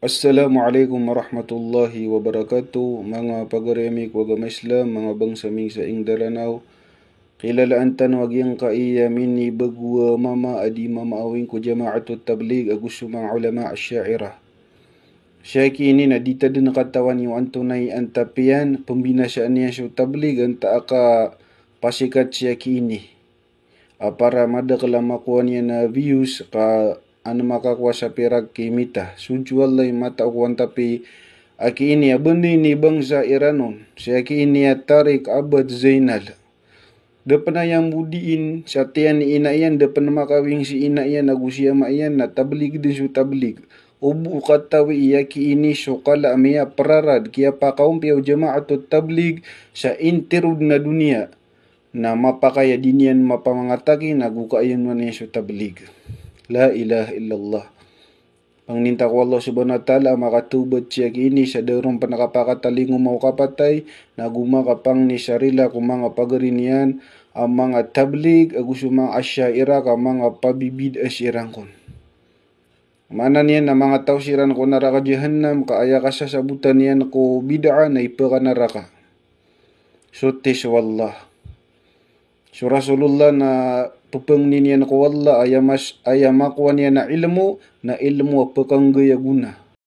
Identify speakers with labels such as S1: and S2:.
S1: Assalamualaikum warahmatullahi wabarakatuh. Mga pagaramik wagam Islam, mga bangsaming sa Ingdaranaw. Kilalaan tan wagyang kaiyamin ni bagwa mama adi mamaawing ko jama'atut tablig agus sumang ulama asyairah. Siya kini na dita din nakatawan yung antunay antapian pembinasaan niya sa tablig ang taaka pasikat siya kini. Para madakala makuha niya na views ka ano makakuha sa pirag kimita. Sunjual lay mata ukuan tapi aki ini abani ni bangsa Iranon. Si aki ini Tarik Abad Zainal. Depan na yang budiin sa tiyan ni ina yan, depan na makawing si ina yan, nagusiya ma yan, na tablig din su tablig. Ubu katawi iya ki ini sukala amia pararad, kia pakaum piyaw jama'atul tablig sa intirud na dunia na mapakaya dinian mapamangataki nagukayan man niya sa tablig. La ilaha illallah. Pangninta ko Allah subhanahu wa ta'ala makatubad siya kini sa darong panakapakatalingo mau kapatay nagumaka pang ni sarila kung mga pagarinian ang mga tablig agus mga asyaira ka mga pabibid asirangkon. Mana niyan na mga tausiran ko naraka jahannam kaaya ka sa sabutan niyan ko bid'a na ipa ka naraka. Sutis wallah. So Rasulullah na pupang niyan ko wallah ayamakuha niya na ilmu apakang gaya guna.